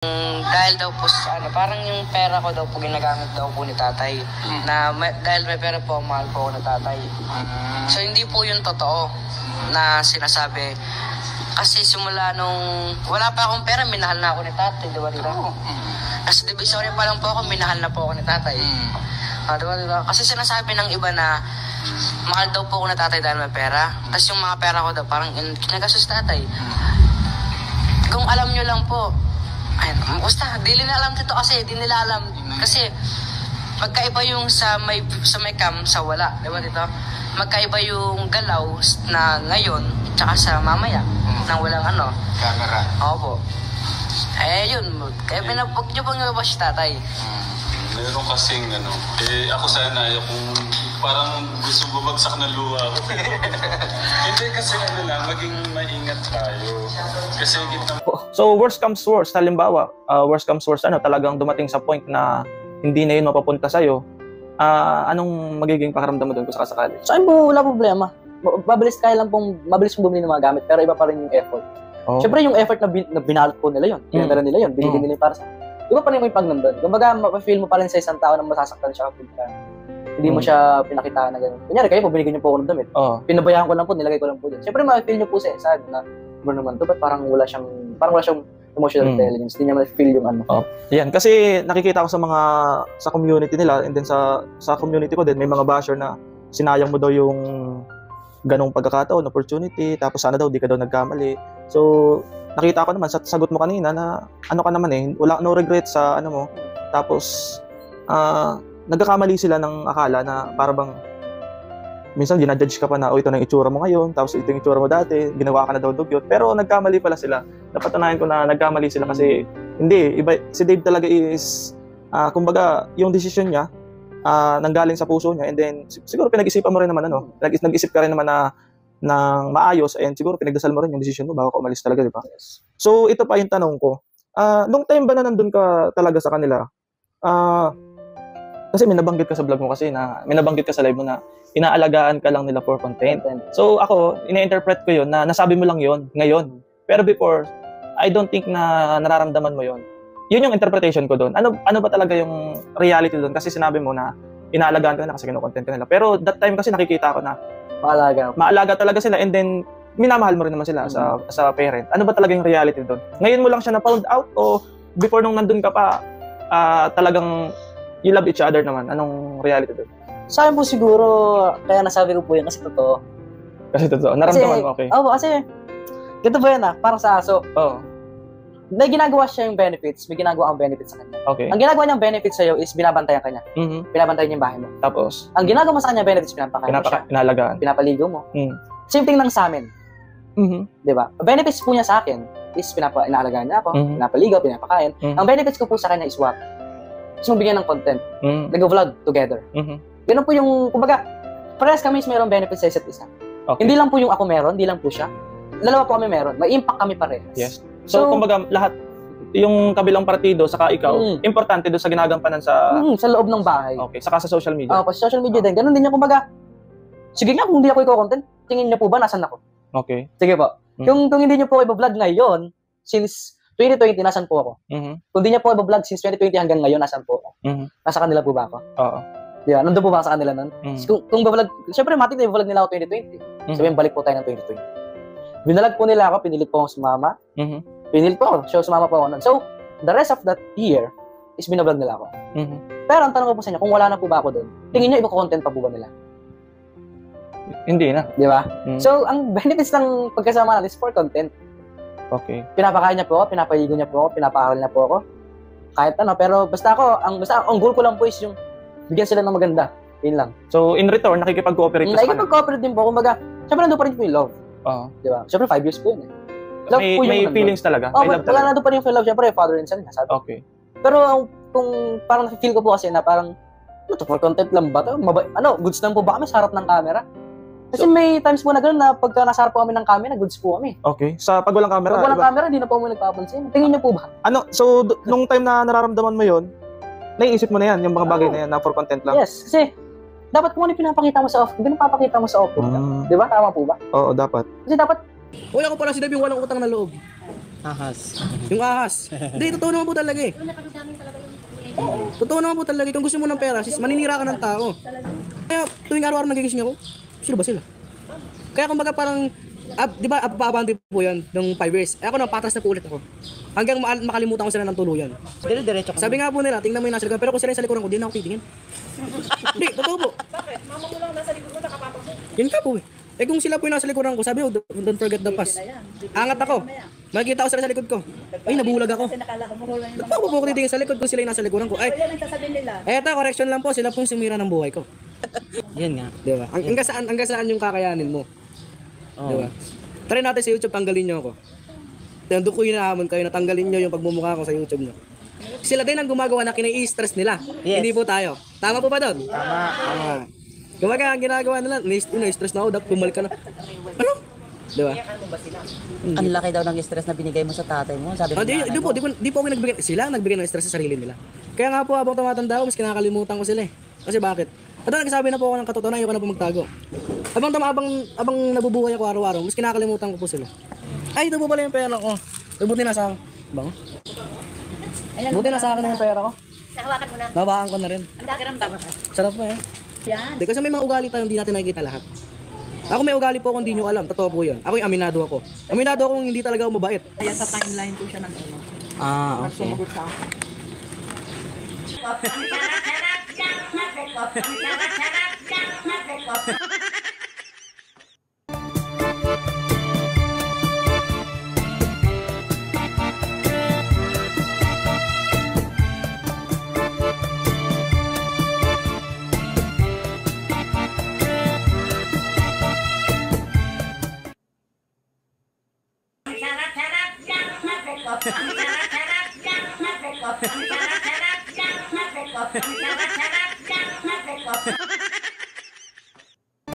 Dahil daw po sa parang yung pera ko daw po ginagamit daw po ni tatay. Dahil may pera po, mahal po ako ng tatay. So hindi po yung totoo na sinasabi. Kasi simula nung wala pa akong pera, minahal na ako ni tatay, di ba dito? Kasi divisory pa lang po ako, minahal na po ako ni tatay. Diba? Kasi sinasabi ng iba na mahal daw po ako ni tatay dahil may pera. Tapos yung mga pera ko daw parang kinagastos tatay. Kung alam nyo lang po, basta, di nila alam dito kasi, di nila alam. Kasi, magkaiba yung sa may cam, sa wala. Diba dito? Magkaiba yung galaw na ngayon, tsaka sa mamaya, nang walang camera. Opo. Yun. Kaya pinapag nyo pang si tatay. Meron kasing ako sana, kung parang gusto bumagsak na luha ako. Hindi kasi maging maingat tayo. Kasi So worst comes worst, halimbawa, worst comes worst, talagang dumating sa point na hindi na yun mapapunta sa'yo, anong magiging pakiramdam mo doon kung sakasakali? Sa akin po, wala problema. Mabilis mabilis kong bumili ng mga gamit, pero iba pa rin yung effort. Siyempre yung effort na binalot po nila yun, pinadala nila yun, binigyan nila yung para sa iba pa rin yung pag nandun. Kumbaga, mapafeel mo pa rin sa isang tao na masasaktan siya kapag hindi mo siya pinakitaan na gano'n. Kunyari, kayo po, binigyan niyo po ako ng damit. Pinabayaan ko lang po, nilagay ko lang po dyan. Siyempre, ma-feel niyo po sa sad na, naman to, ba't parang wala siyang emotional intelligence. Hindi niya ma-feel yung Yan, kasi nakikita ko sa community nila, and then sa community ko din, may mga basher na sinayang mo daw yung ganong pagkakataon, opportunity, tapos sana daw, di ka daw nagkamali. So, nakita ko naman sa sagot mo kanina na ka naman wala no regret sa mo. Tapos nagkakamali sila ng akala na para bang minsan ginajudge ka pa na ito na yung itsura mo ngayon, tapos ito yung itsura mo dati, ginawa ka na daw dugyot. Pero nagkamali pala sila. Napatunayan ko na nagkamali sila kasi hindi, iba, si Dave talaga is kumbaga yung decision niya nanggaling sa puso niya, and then siguro pinag-isipan mo rin naman nag-isip ka rin naman ng maayos, and siguro pinagdasal mo rin yung decision mo bago ka umalis talaga, di ba? Yes. So, ito pa yung tanong ko. Nung time ba na nandun ka talaga sa kanila, kasi minabanggit ka sa vlog mo minabanggit ka sa live mo na inaalagaan ka lang nila for content. So, ako, ina-interpret ko yun na nasabi mo lang yun ngayon. Pero before, I don't think na nararamdaman mo yun. Yun yung interpretation ko doon. Ano ba talaga yung reality doon? Kasi sinabi mo na inaalagaan ka na kasi kino-content ka nila. Pero that time kasi nakikita ko na maalaga talaga sila, and then minamahal mo rin naman sila sa parent. Ano ba talaga yung reality doon? Ngayon mo lang siya na-found out, o before nung nandun ka pa, talagang you love each other naman? Anong reality doon? Sa akin po siguro, kaya nasabi ko po yun kasi totoo. Kasi totoo. Naramdaman mo, okay? Oo, kasi ganito ba yan parang sa aso. May ginagawa siya yung benefits, may ginagawa ang benefits sa kanya. Okay. Ang ginagawa niyang benefits sa'yo is binabantayan ka niya. Binabantayan niya yung bahay mo. Tapos? Ang ginagawa mo sa kanya benefits, pinapakain mo siya. Inalagaan. Pinapaligo mo. Same thing lang sa amin. Diba? Benefits po niya sa akin is inaalagaan niya ako, pinapaligo, pinapakain. Ang benefits ko po sa kanya is what? Gusto mong bigyan ng content. Nag-vlog together. Ganun po yung, kumbaga, parehas kami is mayroong benefits sa isa't isa. Okay. Hindi lang po yung ako meron, hindi lang po siya. Dalawa po kami meron. May impact kami parehas. Yes. So kumbaga, lahat, yung kabilang partido, saka ikaw, importante doon sa ginagampanan sa loob ng bahay. Okay, saka sa social media. Sa social media din. Ganun din yung, kumbaga, sige nga, kung hindi ako i-content, tingin niyo po ba, nasan ako? Okay. Sige po. Kung hindi niyo po i-vlog ngayon, since 2020, nasan po ako? Kung hindi niyo po i-vlog since 2020 hanggang ngayon, nasan po ako? Nasa kanila po ba ako? Oo. Diba? Nandun po ba sa kanila nun? Kung ba-vlog, syempre matik na i-vlog nila ako 2020. Sabihin, balik po tayo ng 2020. Binalag po nila ako, pinilit po akong sumama. Pinilit po ako, sumama po ako nun. So, the rest of that year is binablog nila ako. Pero ang tanong ko po sa inyo, kung wala na po ba ako doon, tingin niyo iba-content pa po ba nila? Hindi na. Di ba? So, ang benefits ng pagkasama natin is for content. Okay. Pinapakain niya po ako, pinapaligo niya po ako, pinapaaral niya po ako. Kahit pero basta ang goal ko lang po is yung bigyan sila ng maganda. Yun lang. So, in return, nakikipag-cooperate ka sa kanila? Nakikipag-cooperate din po. Kumbaga, syempre nandun pa rin po yung love. Di ba? Syempre, 5 years po yun Love po may feelings talaga? May love talaga. Wala nandun pa rin yung love. Syempre, father and son. Okay. Pero, kung parang feel ko po kasi na parang, for content lang ba? Goods lang po ba kami sa harap ng camera? Kasi may times po na gano'n na pagka nasa harap po kami ng camera, goods po kami. Okay. Pag walang camera? Pag walang camera, hindi na po kami nagpapansin. Tingin niyo po ba? So, nung time na nararamdaman mo yun, naiisip mo na yan, yung mga bagay na yan, na for content lang? Yes. Kasi, dapat kung ano yung pinapakita mo sa off, hindi papakita mo sa off. Di ba? Tama po ba? Oo, dapat. Kasi dapat, wala ko pala si Dave yung walang utang na loob. Ahas. Yung ahas. Hindi, totoo naman po talaga eh. Totoo naman po talaga. Kung gusto mo ng pera, sis, maninira ka ng tao. Kaya tuwing araw-araw nagigising ako, sino ba sila? Kaya kumbaga parang, di ba, paabante po yan ng 5 years. Eh ako nang patras na po ulit ako. Hanggang makalimutan ko sila ng tuluyan. Diretso ka. Sabi nga po nila, tingnan mo yung nasa likuran. Pero kung sila yung sa likuran ko, di na ako titingin. Hindi, totoo po. Bakit? Mama mo lang nasa likod mo, nakapapak mo. Yun ka po eh. Eh kung sila po yung nasa likuran ko, sabi ko, don't forget the past. Angat ako. Makikita ko sila sa likod ko. Ay, nabulag ako. Kasi nakala ko mo lang yung Ba't ako po titingin sa likod kung sila yung nasa likuran ko? Ay, yan ang sasabihin nila. eto, correction lang po. Sila pong sumira ng buhay ko. Yan nga. Di ba? Hanggang saan yung kakayanin mo? Di ba? Try natin sa YouTube, tanggalin nyo ako. Doon ko hinahamon kayo, natanggalin nyo yung pagmumukha ko sa YouTube nyo. Sila din ang gumagawa na kinai-stress nila. Yes. Hindi po tayo. Tama po ba doon? Tama. Kumaga, ang ginagawa nila, na-stress na ako, dapat bumalik ka na. Ano? Di ba? Ang laki daw ng stress na binigay mo sa tatay mo. Sabi mo Di po ako nagbigay. Sila ang nagbigay ng stress sa sarili nila. Kaya nga po, habang tumatanda ako, mas kinakalimutan ko sila eh. Kasi bakit? At nagsabi na po ako ng katotohanan, ayoko na po magtago. Habang nabubuhay ako araw-araw, mas kinakalimutan ko po sila. Ay, ito po pala yung pera ko. Buti na sa akin. Bango? Buti na sa akin na yung pera ko. Nahawakan mo na. Babakan ko na rin. Ang dakiramdam. Sarap po eh. Yan. Di kasi may mga ugali tayo hindi natin nakikita lahat. Ako may ugali po kung hindi nyo alam. Totoo po yun. Ako yung aminado ako. Aminado ako kung hindi talaga ako mabait. Kaya sa timeline ko siya ng ano. Ah, okay. Sumagot sa akin. Sarap, sarap,